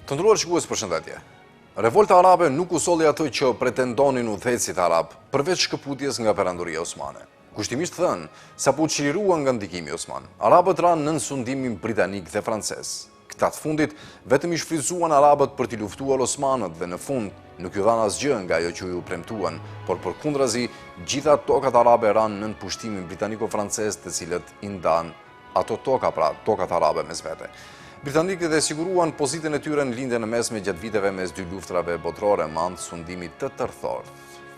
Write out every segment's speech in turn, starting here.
Të nderuar shikues, përshëndetje. Revolta arabe nuk u solli atë që pretendonin udhëheqësit arab, përveç shkëputjes nga perandoria osmane. Kushtimisht thënë, sapo u çlirua nga ndikimi osman, arabët ranë nën sundimin britanik dhe francez. Këta të fundit vetëm i shfrytzuan arabët për t'i luftuar osmanët dhe në fund nuk ju dhanë asgjë nga ajo që ju premtuan, por përkundrazi gjitha tokat arabe ranë nën pushtimin britaniko-francez, të cilët i ndan ato toka, pra tokat arabe mes vete. Britanikët e siguruan pozitën e tyre në lindjen e mesme gjatë viteve mes dy luftrave botërore me anë të sundimit të tërthort.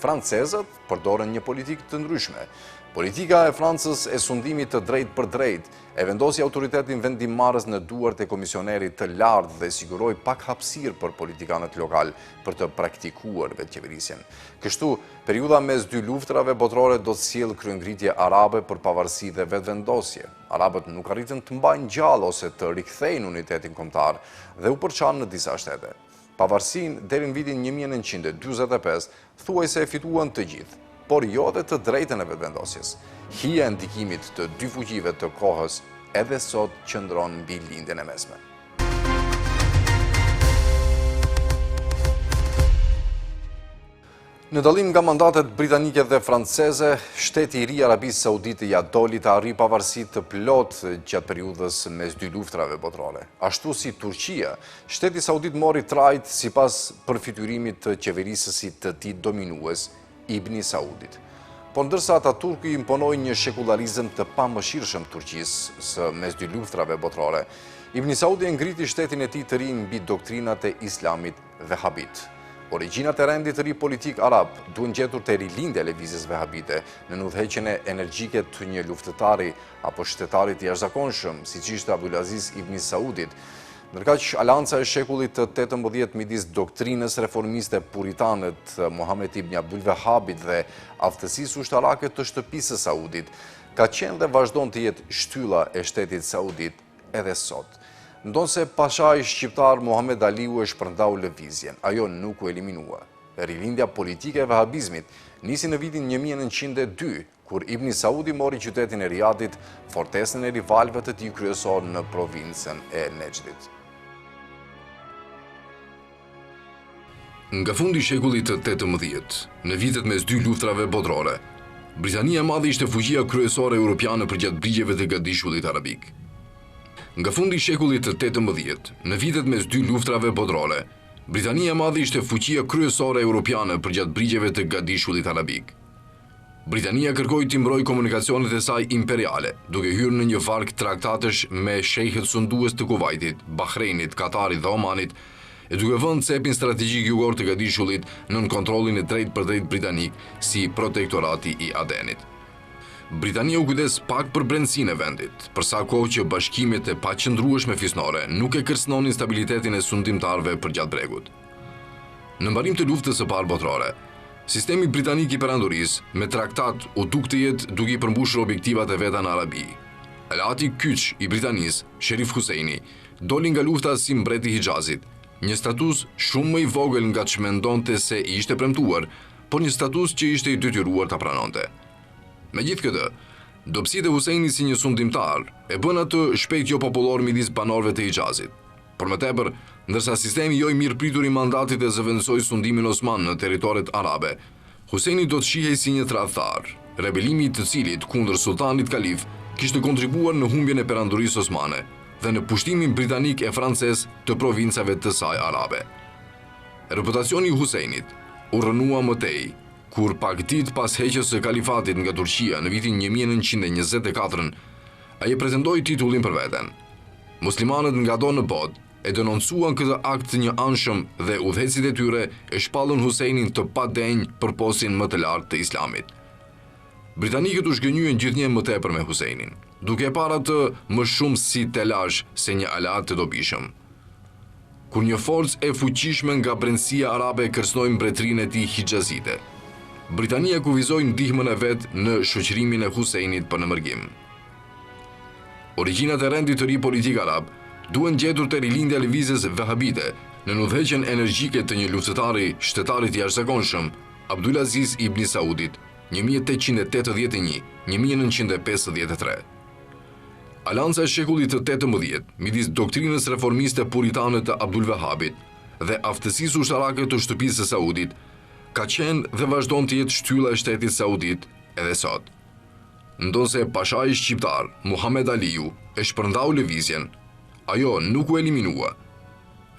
Francezët përdorën një politikë të ndryshme. Politika e Francës e sundimit të drejt për drejt e vendosi autoritetin vendimmarrës në duart e komisionerit të lartë dhe siguroi pak hapësirë për politikanët lokal për të praktikuar vetqeverisjen. Kështu, periudha mes dy luftrave botërore do të sjellë kryengritje arabe për pavarësi dhe vetvendosje. Arabët nuk arritën të mbajnë gjallë ose të rikthejnë unitetin kombëtar dhe u përçanë në disa shtete. Pavarësinë deri në vitin 1945 thuajse e fituan të gjithë, por jo dhe të drejtën e vetvendosjes. Hija e ndikimit të dy fuqive të kohës edhe sot qëndron mbi lindjen e mesme. Në dallim nga mandatet britanike dhe franceze, shteti i ri i Arabisë Saudite ja doli të arrijë pavarësi të plotë gjatë periudhës mes dy luftrave botërore. Ashtu si Turqia, shteti saudit mori trajt sipas përfiturimit të qeverisësit të tij dominues, Ibni Saudit. Por ndërsa Ataturku imponoi një shekularizëm të pamëshirshëm Turqisë së mes dy luftrave botërore, Ibni Saudi e ngriti shtetin e tij të ri mbi doktrinat e Islamit vehabit. Origjinat e rendit të ri politik arab duhen gjetur te rilindja e lëvizjes vehabite në udhëheqjen e energjike të një luftëtari apo shtetari të jashtëzakonshëm, siç ishte Abdulaziz Ibni Saudit. Ndërkaq alanca e shekullit të 18 midis doktrinës reformiste puritane të Mohamed ibn Abdul Wahabit dhe aftësisë ushtarake të shtëpisë së Saudit ka qenë dhe vazhdon të jetë shtylla e shtetit saudit edhe sot. Ndonse pashai shqiptar Muhammed Aliu e shpërndau lëvizjen, ajo nuk u eliminua. Rilindja politike e vahabizmit nisi në vitin 1902, kur Ibni Saudi mori qytetin e Riyadit, fortesën e rivalëve të tij kryesor në provincën e Nejdit. Nga fundi i shekullit të 18, në vitet mes dy luftrave botërore, Britania e Madhe ishte fuqia kryesore europiane përgjatë brigjeve të Gadishullit Arabik. Nga fundi i shekullit të 18, në vitet mes dy luftrave botërore, Britania e Madhe ishte fuqia kryesore europiane përgjatë brigjeve të Gadishullit Arabik. Britania kërkoi të mbrojë komunikacionet e saj imperiale, duke hyrë në një varg traktatesh me shejhet sundues të Kuvajtit, Bahreinit, Katarit dhe Omanit, e duke vënë cepin strategjik jugor të Gadishullit nën kontrollin e drejt për drejt britanik si protektorati i Adenit. Britania u kujdes pak për brendësinë e vendit, përsa kohë që bashkimet e paqëndrueshme fisnore nuk e kërcënonin stabilitetin e sundimtarëve përgjatë bregut. Në mbarim të luftës së parë botërore, sistemi britanik i perandorisë me traktat u duk të jetë duke i përmbushur objektivat e veta në Arabi. Alati kyç i Britanisë, Sherif Husseini, doli nga lufta si mbreti i Hijazit, një status shumë më i vogël nga që mendonte se i ishte premtuar, por një status që ishte i detyruar ta pranonte. Megjithë këtë, dobësitë e Huseinit si një sundimtar e bën atë shpejt jo popullor midis banorëve të Hijazit. Por më tepër, ndërsa sistemi jo i mirëpritur i mandatit e zëvendësoi sundimin osman në territoret arabe, Huseini do të shihej si një tradhtar, rebelimi i të cilit kundër sultanit kalif kishte kontribuar në humbjen e perandorisë osmane dhe në pushtimin britanik e francez të provincave të saj arabe. Reputacioni i Huseinit u rënua mëtej, kur pak ditë pas heqjes së kalifatit nga Turqia në vitin 1924, ai e pretendoi titullin për veten. Muslimanët nga do në botë e denoncuan këtë akt të një anshëm dhe udhëheqësit e tyre e shpallën Huseinin të padenj për postin më të lartë të Islamit. Britanikët u shgënjyen gjithnjë më tepër me Huseinin, duke parë atë më shumë si telash se një aleat të dobishëm. Kur një forcë e fuqishme nga brendësia arabe kërcënoi mbretërinë e tij hijazite, Britania kufizoi ndihmën e vet në shoqërimin e Huseinit për në mërgim. Origjinat e rendit të ri politik arab duhen gjetur te rilindja e lëvizjes vehabite në udhëheqjen energjike të një luftëtari shtetarit të jashtëzakonshëm, Abdulaziz Ibni Saudit, 1881-1953. Alanca e shekullit të 18 midis doktrinës reformiste puritane të Abdul Wahabit dhe aftësisë ushtarake të shtëpisë së Saudit ka qenë dhe vazhdon të jetë shtylla e shtetit saudit edhe sot. Ndonse pashai shqiptar Muhammed Aliu e shpërndau lëvizjen, ajo nuk u eliminua.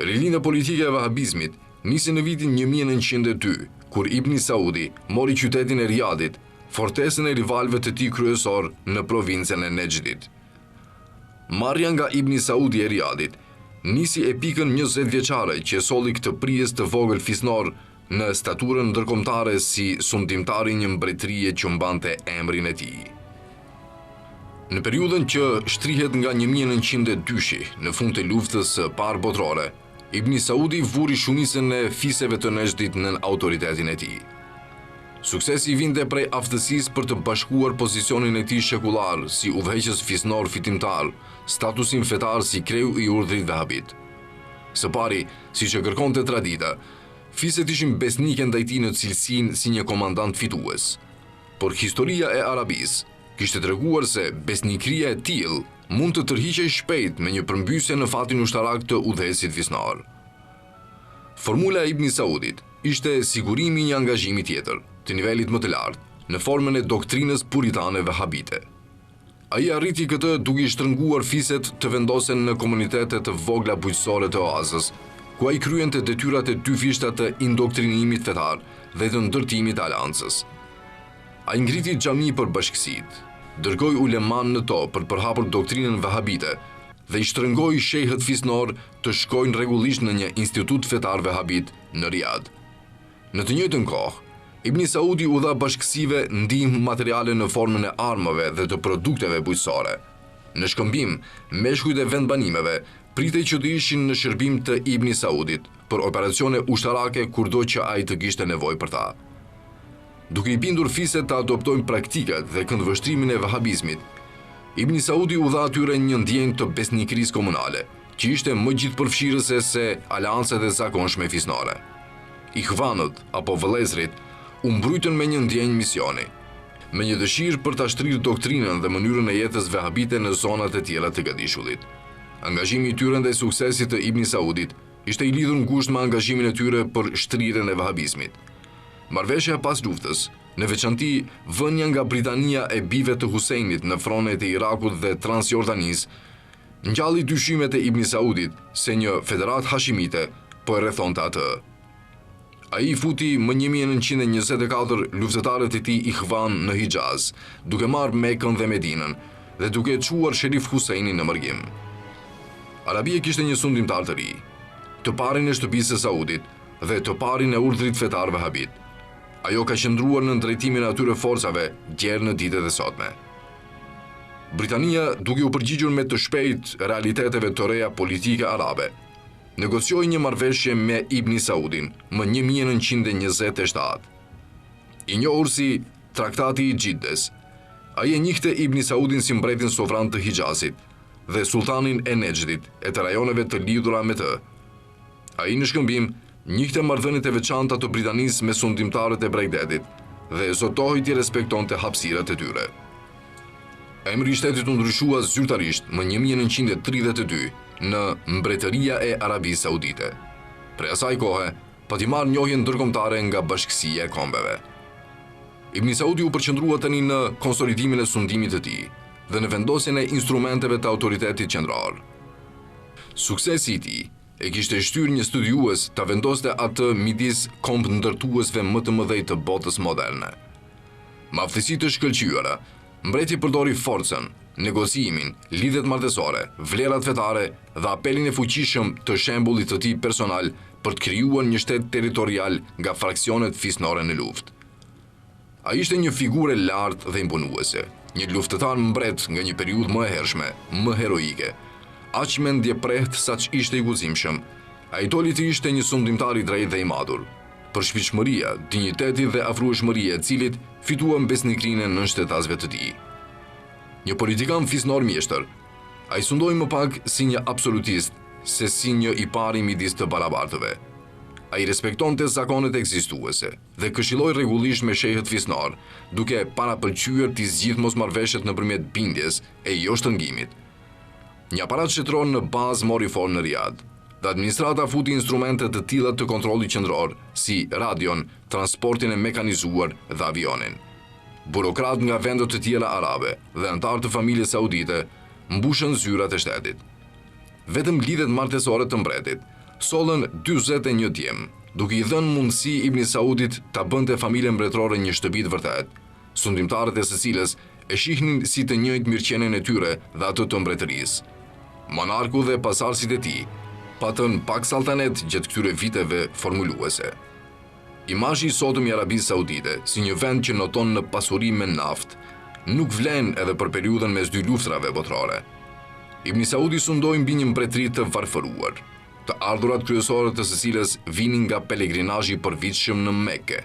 Rilinja politike e vahabizmit nisi në vitin 1902, kur Ibni Saudi mori qytetin e Riyadit, fortesën e rivalëve të tij kryesor në provincën e Nejdit. Marrja nga Ibni Saudi e Riyadit nisi epikën 20 vjeçare që solli këtë prijes të vogël fisnor në staturën ndërkombëtare si sundimtari një mbretërie që mbante emrin e tij. Në periudhën që shtrihet nga 1902 në fund të luftës së parë botërore, Ibni Saudi vuri shumicën e fiseve të Nejdit nën autoritetin e tij. Suksesi vinte prej aftësisë për të bashkuar pozicionin e tij shekullar si udhëheqës fisnor fitimtar, statusin fetar si kreu i urdhrit vahabit. Së pari, siç e kërkonte tradita, fiset ishin besnike ndaj tij në cilësinë si një komandant fitues. Por historia e Arabisë kishte treguar se besnikëria e tillë mund të tërhiqej shpejt me një përmbysje në fatin ushtarak të udhëheqësit fisnor. Formula e Ibni Saudit ishte sigurimi i një angazhimi tjetër, të nivelit më të lartë, në formën e doktrinës puritane vahabite. Ai arriti këtë duke i shtrënguar fiset të vendosen në komunitete të vogla bujqësore të oazës, ku ai kryente detyrat e dy fishta të indoktrinimit fetar dhe të ndërtimit të alancës. Ai ngriti xhami për bashkësitë, dërgoi uleman në to për përhapur doktrinën vahabite dhe i shtrëngoi shehët fisnor të shkojnë rregullisht në një institut fetar vahabit në Riyad. Në të njëjtën kohë, Ibni Saudi u dha bashkësive ndihmë materiale në formën e armëve dhe të produkteve bujqësore. Në shkëmbim, meshkujt e vendbanimeve pritej që të ishin në shërbim të Ibni Saudit për operacione ushtarake kurdo që ai të kishte nevojë për ta. Duke i bindur fiset të adoptojnë praktikat dhe këndvështrimin e vahabizmit, Ibni Saudi u dha atyre një ndjenjë të besnikërisë komunale, që ishte më gjithëpërfshirëse se aleancet e zakonshme fisnore. Ikhvanët apo vëllezrit u mbrojtën me një ndjenjë misioni, me një dëshirë për ta shtrirë doktrinën dhe mënyrën e jetës vahabite në zonat e tjera të Gadishullit. Angazhimi i tyre ndaj suksesit të Ibni Saudit ishte i lidhur ngushtë me angazhimin e tyre për shtrirjen e vahabizmit. Marrëveshja pas luftës, në veçanti vënia nga Britania e bijve të Husejnit në fronet e Irakut dhe Transjordanisë, ngjalli dyshimet e Ibni Saudit se një federat hashimite po e rrethonte atë. Ai futi më 1924 luftëtarët e tij Ikhvan në Hijaz, duke marrë Mekën dhe Medinën dhe duke çuar Sherif Husejnin në mërgjim. Arabia kishte një sundimtar të ri, të parin e shtëpisë së Saudit dhe të parin e urdhrit fetar vahabit. Ajo ka qëndruar në drejtimin e atyre forcave gjerë në ditët e sotme. Britania, duke u përgjigjur me të shpejt realiteteve të reja politike arabe, negocioi një marrëveshje me Ibni Saudin më 1927. I njohur si Traktati i Gjiddes, ai e njihte Ibni Saudin si mbretin sovran të Hijazit dhe sultanin e Nejdit e të rajoneve të lidhura me të. Ai në shkëmbim njihte marrëdhëniet e veçanta të Britanisë me sundimtarët e Bregdetit dhe zotohej t'i respektonte hapësirat e tyre. Emri i shtetit u ndryshua zyrtarisht më 1932 në Mbretëria e Arabisë Saudite. Prej asaj kohe, pati marrë njohjen ndërkombëtare nga Bashkësia e Kombeve. Ibni Saudi u përqendrua tani në konsolidimin e sundimit të tij dhe në vendosjen e instrumenteve të autoritetit qendror. Suksesi i tij e kishte shtyrë një studiues ta vendoste atë midis kombë ndërtuesve më të mëdhej të botës moderne. Me aftësi të shkëlqyera, mbreti përdori forcën, negociimin, lidhjet martësore, vlerat fetare dhe apelin e fuqishëm të shembullit të tij personal për të krijuar një shtet territorial nga fraksionet fisnore në luftë. Ai ishte një figurë e lartë dhe imponuese, një luftëtar mbret nga një periudhë më e hershme, më heroike. Aq mendjeprehtë saq ishte i guximshëm, ai doli të ishte një sundimtar i drejtë dhe i matur. Për shpirtshmëria, dinjiteti dhe afrueshmëria e cilit fituan besnikrinë në shtetasve të tij. Një politikan fisnor mjeshtër, ai sundoi më pak si një absolutist se si një i pari midis të barabartëve. Ai respektonte zakonet ekzistuese dhe këshilloi rregullisht me shehët fisnor, duke parapëlqyer t'i zgjidhë mosmarrveshjet nëpërmjet bindjes e jo shtëngimit. Një aparat shtetëror në bazë mori formë në Riyadh dhe administrata futi instrumente të tilla të kontrollit qendror, si radion, transportin e mekanizuar dhe avionin. Burokrat nga vende të tjera arabe dhe anëtar të familjes saudite mbushën zyrat e shtetit. Vetëm lidhet martesore të mbretit sollën 41 djem, duke i dhënë mundësi Ibn Saudit ta bënte familjen mbretërore një shtëpi të vërtet, sundimtarët e së cilës e shihnin si të njëjtë mirëqenien e tyre dhe atë të mbretërisë. Monarku dhe pasardhësit e tij patën pak salltanet gjatë këtyre viteve formuluese. Imazhi i sotëm i Arabisë Saudite si një vend që noton në pasuri me naftë nuk vlen edhe për periudhën mes dy luftrave botërore. Ibn Saudi sundoi mbi një mbretëri të varfëruar, të ardhurat kryesore të së cilës vinin nga pelegrinazhi i përvitshëm në Mekë.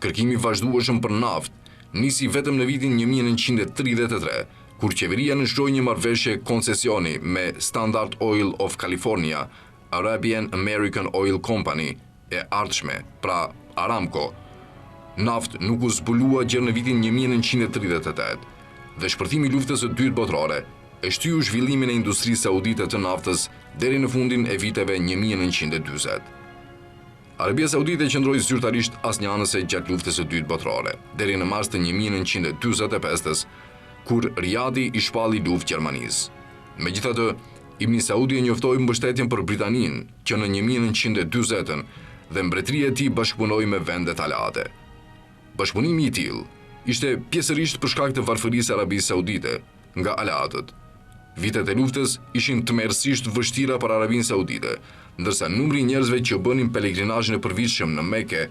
Kërkimi vazhdueshëm për naftë nisi vetëm në vitin 1933, kur qeveria nënshtoi një marrëveshje koncesioni me Standard Oil of California, Arabian American Oil Company e ardhshme, pra Aramco. Naftë nuk u zbulua gjërë në vitin 1938 dhe shpërthimi i luftës së dytë botërore e shtyu zhvillimin e industrisë saudite të naftës deri në fundin e viteve 1940. Arabia Saudite qëndroi zyrtarisht asnjëanëse gjatë luftës së dytë botërore, deri në mars të 1945, kur Riyadhi i shpalli luftë Gjermanisë. Megjithatë, Ibn Saudi e njoftoi mbështetjen për Britaninë, që në 1940 dhe mbretëria e tij bashkëpunoi me vendet aleate. Bashkëpunimi i tillë ishte pjesërisht për shkak të varfërisë së Arabisë Saudite nga aleatët. Vitet e luftës ishin tmerrsisht vështira për Arabinë Saudite, ndërsa numri i njerëzve që bënin pelegrinazhin e përvitshëm në Mekë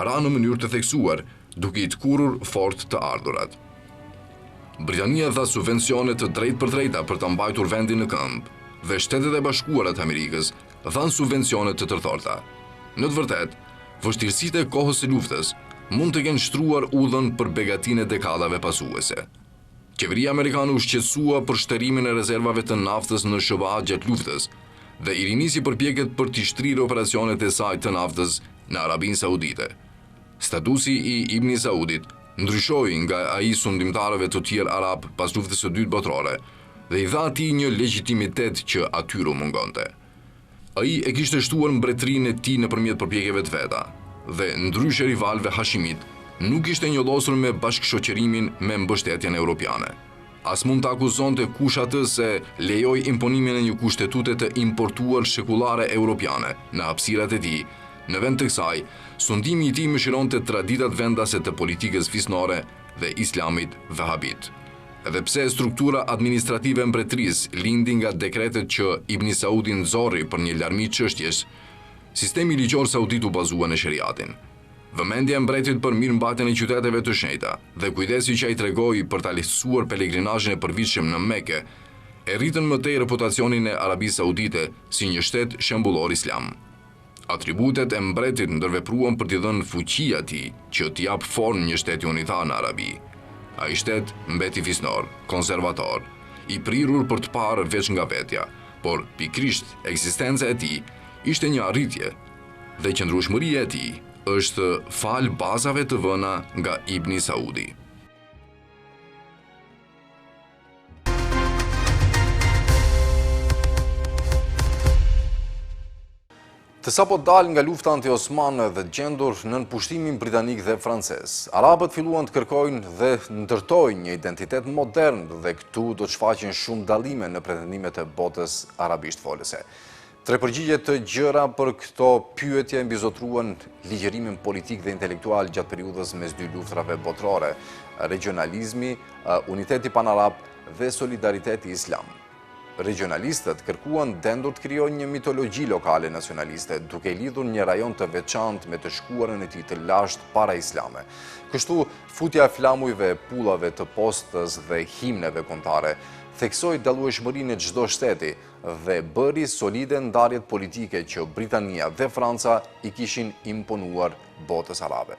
ra në mënyrë të theksuar, duke i tkurrur fort të ardhurat. Britania dha subvencione të drejtpërdrejta për ta mbajtur vendin në këmbë, dhe Shtetet e Bashkuara të Amerikës dhanë subvencione të tërthorta. Në të vërtetë, vështirësitë e kohës së luftës mund të kenë shtruar udhën për begatinë e dekadave pasuese. Qeveria amerikane u shqetësua për shtërimin e rezervave të naftës në SBA gjatë luftës dhe i rinisi përpjekjet për të shtrirë operacionet e saj të naftës në Arabinë Saudite. Statusi i Ibn Saudit ndryshoi nga ai sundimtarëve të tjerë arab pas luftës së dytë botërore dhe i dha atij një legjitimitet që atyre mungonte. Ai e kishte shtuar mbretërinë e tij nëpërmjet përpjekjeve të veta dhe ndryshe rivalëve hashimit nuk ishte njollosur me bashkëshoqërimin me mbështetjen europiane. As mund të akuzonte kush atë se lejoi imponimin e një kushtetutë të importuar shekullare europiane në hapësirat e tij. Në vend të kësaj, sundimi i tij mëshironte traditat vendase të politikës fisnore dhe islamit vahabit. Edhe pse struktura administrative e mbretërisë lindi nga dekretet që Ibn Saudi nxorri për një larmi çështjesh, sistemi ligjor saudit u bazua në sheriatin. Vëmendja e mbretit për mirëmbajtjen e qyteteve të shenjta dhe kujdesi që ai tregoi për ta lehtësuar pelegrinazhin e përvitshëm në Mekë e rritën më tej reputacionin e Arabisë Saudite si një shtet shembullor islam. Atributet e mbretit ndërvepruan për t'i dhënë fuqi atij që t'i jap formë një shteti unitar në Arabi. Ai shtet mbeti fisnor, konservator, i prirur për të parë veç nga vetja, por pikrisht ekzistenca e tij ishte një arritje dhe qëndrueshmëria e tij është fal bazave të vëna nga Ibn Saudi. Të sapo dal nga lufta anti-osmane dhe gjendur nën pushtimin britanik dhe francez, arabët filluan të kërkojnë dhe ndërtojnë një identitet modern dhe këtu do të shfaqen shumë dallime në pretendimet e botës arabisht folëse. Tre përgjigje të gjëra për këto pyetje mbizotruan ligjërimin politik dhe intelektual gjatë periudhës mes dy luftrave botërore, regionalizmi, uniteti panarab dhe solidariteti islam. Regionalistët kërkuan dendur të krijojnë një mitologji lokale nacionaliste, duke lidhur një rajon të veçantë me të shkuarën e tij të lashtë para islame. Kështu, futja e flamujve, pullave të postës dhe himneve kombëtare theksoi dallueshmërinë e çdo shteti dhe bëri solide ndarjet politike që Britania dhe Franca i kishin imponuar botës arabe.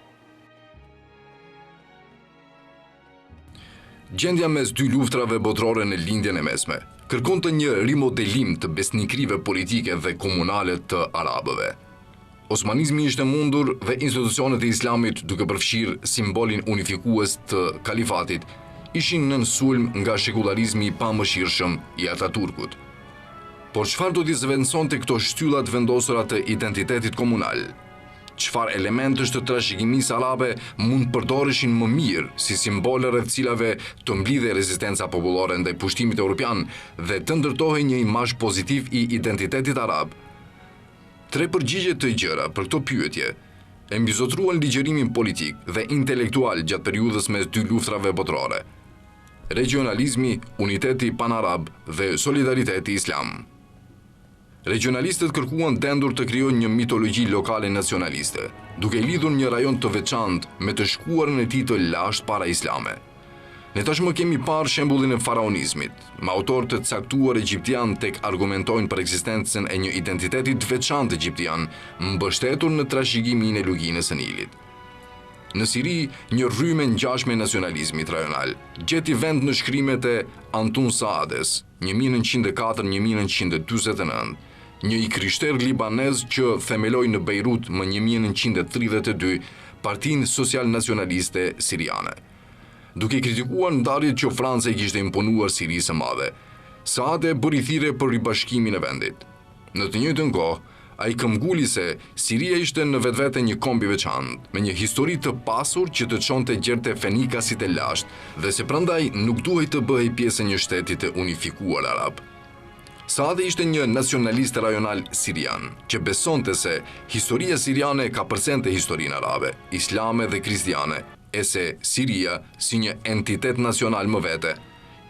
Gjendja mes dy luftrave botërore në lindjen e mesme kërkonte një rimodelim të besnikrive politike dhe komunale të arabëve. Osmanizmi ishte mundur dhe institucionet e islamit, duke përfshirë simbolin unifikues të kalifatit, ishin nën sulm nga shekularizmi i pamëshirshëm i Ataturkut. Por çfarë do t'i zvendësonte këto shtyllat vendosura të identitetit komunal? Çfarë elementësh të trashëgimisë arabe mund përdoreshin më mirë si simbole rreth cilave të mblidhej rezistenca popullore ndaj pushtimit evropian dhe të ndërtohej një imazh pozitiv i identitetit arab? Tre përgjigje të gjëra për këto pyetje e mbizotruan ligjërimin politik dhe intelektual gjatë periudhës mes dy luftrave botërore: regionalizmi, uniteti panarab dhe solidariteti islam. Regionalistët kërkuan dendur të krijojnë një mitologji lokale nacionaliste, duke lidhur një rajon të veçantë me të shkuarën e tij të lashtë para islame. Ne tashmë kemi parë shembullin e faraonizmit, me autorë të caktuar egjiptian tek argumentojnë për ekzistencën e një identiteti të veçantë egjiptian, mbështetur në trashëgimin e luginës së Nilit. Në Siri, një rrymë e ngjashme e nacionalizmit rajonal gjeti vend në shkrimet e Antun Saades, 1904-1949, një i krishter libanez që themeloi në Beirut më 1932 Partinë Social-Nacionaliste Siriane. Duke kritikuar ndarjet që Franca i kishte imponuar Sirisë së Madhe, Saade bëri thirrje për ribashkimin e vendit. Në të njëjtën kohë, ai këmbguli se Siria ishte në vetvete një komb i veçantë, me një histori të pasur që të çonte gjerte fenikasit e lashtë dhe se prandaj nuk duhej të bëhej pjesë e një shteti të unifikuar arab. Saade ishte një nacionalist rajonal sirian, që besonte se historia siriane ka përsente historinë arabe, islame dhe kristiane, e se Siria, si një entitet nacional më vete,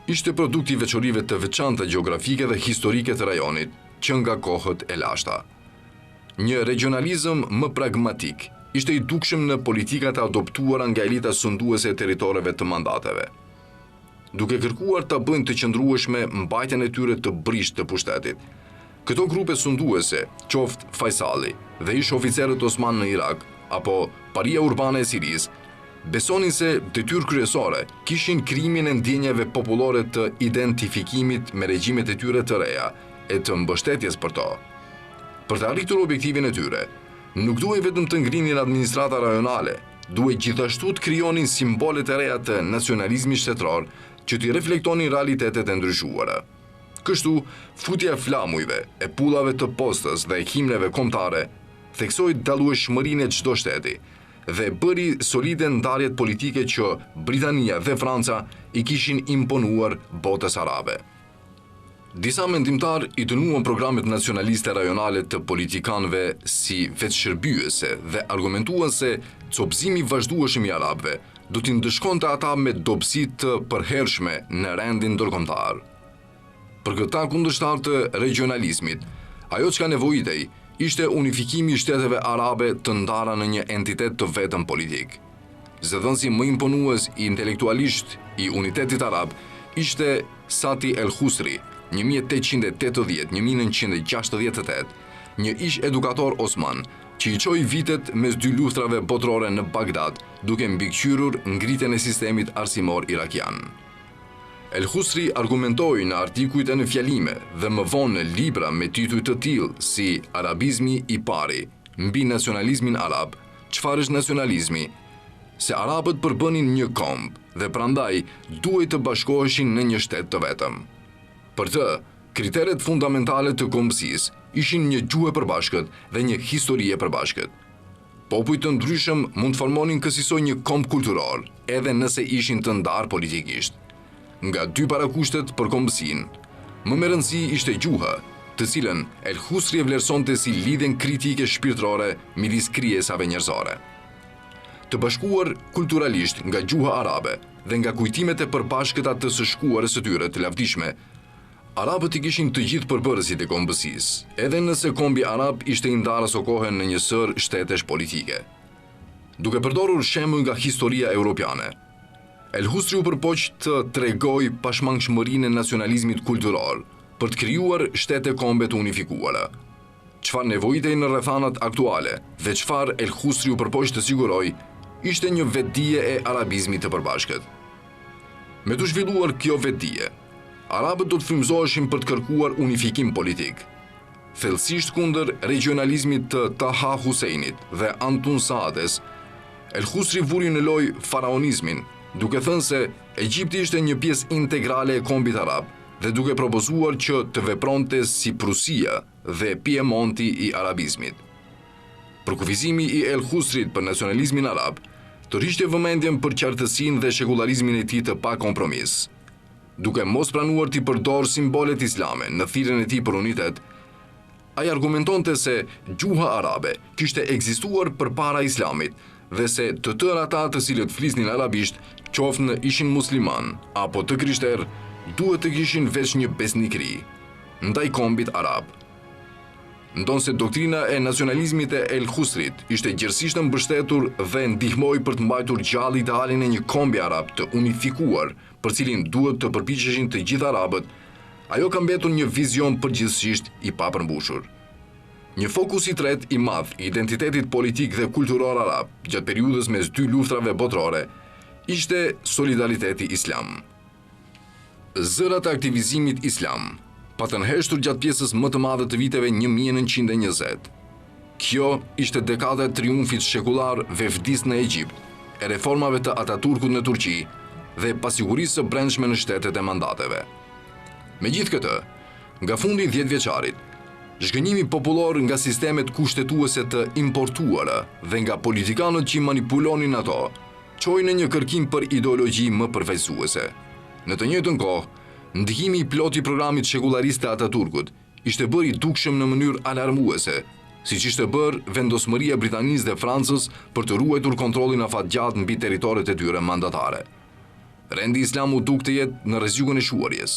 ishte produkt i veçorive të veçanta gjeografike dhe historike të rajonit, që nga kohët e lashta. Një regionalizëm më pragmatik ishte i dukshëm në politikat adoptuara nga elita sunduese e territoreve të mandateve, duke kërkuar ta bëjnë të qëndrueshme mbajtjen e tyre të brisht të pushtetit. Këto grupe sunduese, qoftë Faisali dhe ish oficerët Osman në Irak, apo Paria Urbane e Sirisë, besonin se detyrë kryesore kishin krijimin e ndjenjave popullore të identifikimit me regjimet e tyre të reja e të mbështetjes për to. Për të arritur objektivin e tyre, nuk duhej vetëm të ngrinin administrata rajonale, duhej gjithashtu të krijonin simbolet e reja të nacionalizmit shtetror që t'i reflektonin realitetet e ndryshuara. Kështu, futja e flamujve, e pullave të postës dhe e himneve kombëtare theksoi dallueshmërinë e çdo shteti dhe bëri solide ndarjet politike që Britania dhe Franca i kishin imponuar botës arabe. Disa mendimtar i dënuan programet nacionaliste rajonale të politikanëve si veçshërbyese dhe argumentuan se copëzimi vazhdueshëm i arabëve do t'i ndëshkonte ata me dobësi të përhershme në rendin ndërkombëtar. Për këta kundërshtar të regionalizmit, ajo çka nevojitej ishte unifikimi i shteteve arabe të ndara në një entitet të vetëm politik. Zëdhënësi më imponues i intelektualisht i unitetit arab ishte Sati El Khusri, 1880-1968, një ish edukator osman, që i çoi vitet mes dy luftrave botërore në Bagdad, duke mbikëqyrur ngritjen e sistemit arsimor irakian. El Khusri argumentoi në artikujt e në fjalime dhe më vonë në libra me tituj të tillë si Arabizmi i pari, mbi nacionalizmin arab, çfarë është nacionalizmi, se arabët përbënin një komb dhe prandaj duhej të bashkoheshin në një shtet të vetëm. Për të, kriteret fundamentale të kombësisë ishin një gjuhë e përbashkët dhe një histori e përbashkët. Popujt të ndryshëm mund të formonin kësaj një komb kulturor, edhe nëse ishin të ndarë politikisht. Nga dy parakushtet për kombësinë, më me rëndësi ishte gjuha, të cilën El Khusri e vlerësonte si lidhjen kritike shpirtërore midis krijesave njerëzore. Të bashkuar kulturalisht nga gjuha arabe dhe nga kujtimet e përbashkëta të së shkuarës së tyre të lavdishme, arabët i kishin të gjithë përbërësit e kombësisë, edhe nëse kombi arab ishte i ndarë së kohën në një sër shtetesh politike. Duke përdorur shembull nga historia europiane, El Khusri u përpoq të tregoj pashmangshmërinë e nacionalizmit kulturor për të krijuar shtete kombe të unifikuara. Çfarë nevojitej në rrethanat aktuale dhe çfarë El Khusri u përpoq të siguroj, ishte një vetdije e arabizmit të përbashkët. Me të zhvilluar kjo vetdije, arabët do të frymëzoheshin për të kërkuar unifikim politik. Thellësisht kundër regionalizmit të Taha Huseinit dhe Antun Saades, El Khusri vuri në lojë faraonizmin duke thënë se Egjipti ishte një pjesë integrale e kombit arab dhe duke propozuar që të vepronte si Prusia dhe Piemonti i arabizmit. Përkufizimi i El Husrit për nacionalizmin arab të rishte vëmendjen për qartësinë dhe shekullarizmin e tij të pa kompromis. Duke mos pranuar t'i përdor simbolet islame në thirrjen e tij për unitet, ai argumentonte se gjuha arabe kishte ekzistuar përpara islamit dhe se të tërë ata të cilët flisnin arabisht, qoftë në ishin musliman apo të krishterë, duhet të kishin veç një besnikëri ndaj kombit arab. Ndonse doktrina e nacionalizmit e El Husrit ishte gjithësisht mbështetur dhe ndihmoi për të mbajtur gjallë idealin e një kombi arab të unifikuar, për cilin duhet të përpiqeshin të gjithë arabët, ajo ka mbetur një vizion përgjithsisht i papërmbushur. Një fokus i tretë i madh i identitetit politik dhe kulturor arab gjatë periudhës mes dy luftrave botërore ishte solidariteti islam. Zërat e aktivizimit islam patën heshtur gjatë pjesës më të madhe të viteve 1920. Kjo ishte dekada e triumfit shekullar vefdis në Egjipt, e reformave të Ataturkut në Turqi dhe pasigurisë së brendshme në shtetet e mandateve. Megjithë këtë, nga fundi 10 vjeçarit, zhgënjimi popullor nga sistemet kushtetuese të importuara dhe nga politikanët që manipulonin ato, çoi në një kërkim për ideologji më përfaqësuese. Në të njëjtën kohë, ndihimi i plot i programit shekullarist të Ataturkut ishte bërë i dukshëm në mënyrë alarmuese, siç ishte bërë vendosmëria e Britanisë dhe Francës për të ruajtur kontrollin afatgjatë mbi territoret e tyre mandatare. Rendi islam u duk të jetë në rrezikun e shuarjes.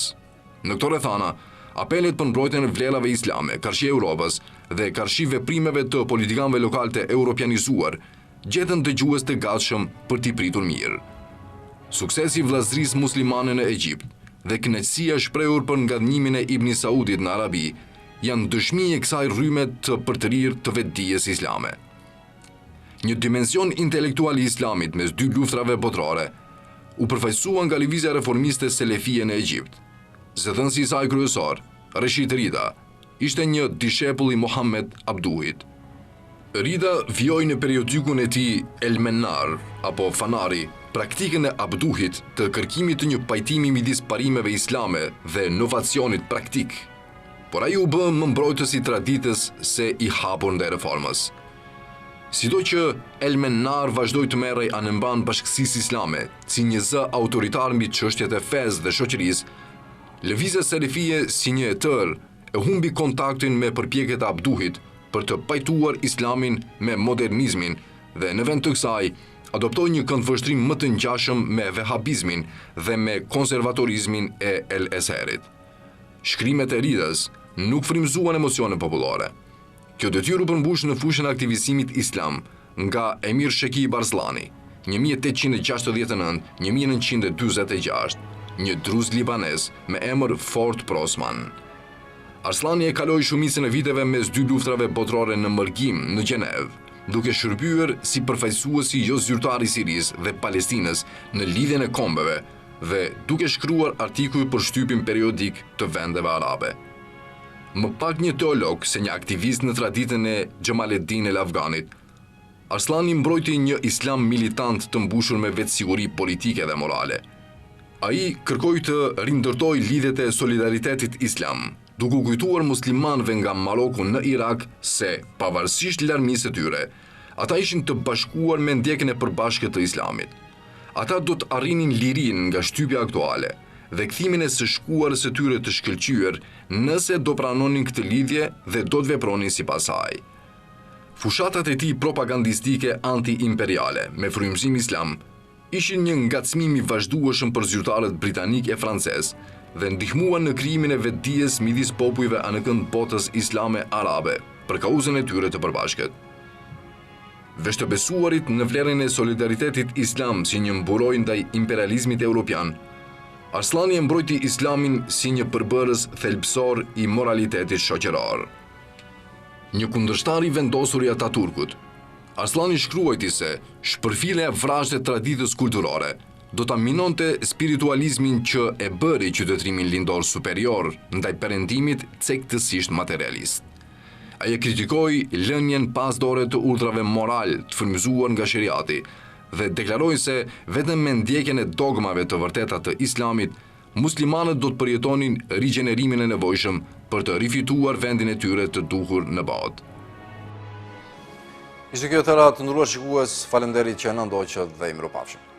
Në këto rrethana, apelet për mbrojtjen e vlerave islame, karshi Europës dhe karshi veprimeve të politikanëve lokal të europianizuar, gjetën dëgjues të gatshëm për t'i pritur mirë. Suksesi i vllazërisë muslimane në Egjipt dhe kënaqësia shprehur për ngadnimin e Ibn Saudit në Arabi janë dëshmi e kësaj rrymë të përtërir të vetdijes islame. Një dimension intelektual i islamit mes dy luftrave botërore u përfaqësua nga lëvizja reformiste selefie në Egjipt. Zëdhënësi i saj kryesor, Rashid Rida, ishte një dishepull i Mohammed Abduhit. Rida vjoi në periodikun e tij El Mennar apo Fanari praktikën e Abduhit të kërkimit të një pajtimi midis parimeve islame dhe novacionit praktik, por ai u bë më mbrojtës i traditës se i hapur ndaj reformës. Sido që El Mennar vazhdoi të merrej anëmban bashkësisë islame si një zë autoritar mbi çështjet e fesë dhe shoqërisë, lëvizja selefie si një e tërë e humbi kontaktin me përpjekjet e Abduhit për të pajtuar islamin me modernizmin dhe në vend të kësaj adoptoi një këndvështrim më të ngjashëm me vehabizmin dhe me konservatorizmin e El Eserit. Shkrimet e Ridës nuk frymëzuan emocionet popullore. Kjo detyrë u përmbush në fushën e aktivizimit islam nga Emir Sheki Barzllani, 1869-1946, një druz libanez me emër Fort Prosman. Arslani e kaloi shumicën e viteve mes dy luftrave botërore në mërgim në Gjenevë, duke shërbyer si përfaqësuesi jo zyrtar i Sirisë dhe Palestinës në lidhjen e kombeve dhe duke shkruar artikuj për shtypin periodik të vendeve arabe. Më pak një teolog se një aktivist në traditën e Xhamaleddin el Afganit, Arslani mbrojti një islam militant të mbushur me vetësiguri politike dhe morale. Ai kërkoi të rindërtoi lidhjet e solidaritetit islam, duke u kujtuar muslimanëve nga Maroku në Irak se, pavarësisht larmisë së tyre, ata ishin të bashkuar me ndjekjen e përbashkët të islamit. Ata do të arrinin lirinë nga shtypja aktuale dhe kthimin e së shkuarës së tyre të shkëlqyer nëse do pranonin këtë lidhje dhe do të vepronin sipas saj. Fushatat e tij propagandistike anti-imperiale me frymëzim islam ishin një ngacmim i vazhdueshëm për zyrtarët britanik e francez dhe ndihmuan në krijimin e vetdijes midis popujve anëkënd botës islame arabe për kauzën e tyre të përbashkët. Veç të besuarit në vlerën e solidaritetit islam si një mburoj ndaj imperializmit evropian, Arslani e mbrojti islamin si një përbërës thelbësor i moralitetit shoqëror. Një kundërshtar i vendosur i Ataturkut, Arslani shkruajti se shpërfillja e vrasjeve të traditës kulturore do ta minonte spiritualizmin që e bëri qytetrimin lindor superior ndaj perëndimit cektësisht materialist. Ai e kritikoi lënien pasdore të urdhrave moral të frymëzuar nga sheriati dhe deklarojnë se vetëm me ndjekjen e dogmave të vërteta të islamit, muslimanët do të përjetonin rigjenerimin e nevojshëm për të rifituar vendin e tyre të duhur në botë. Ishte kjo të ratë, ndëruar shikues, falenderit që në ndoqët dhe i mropafshëm.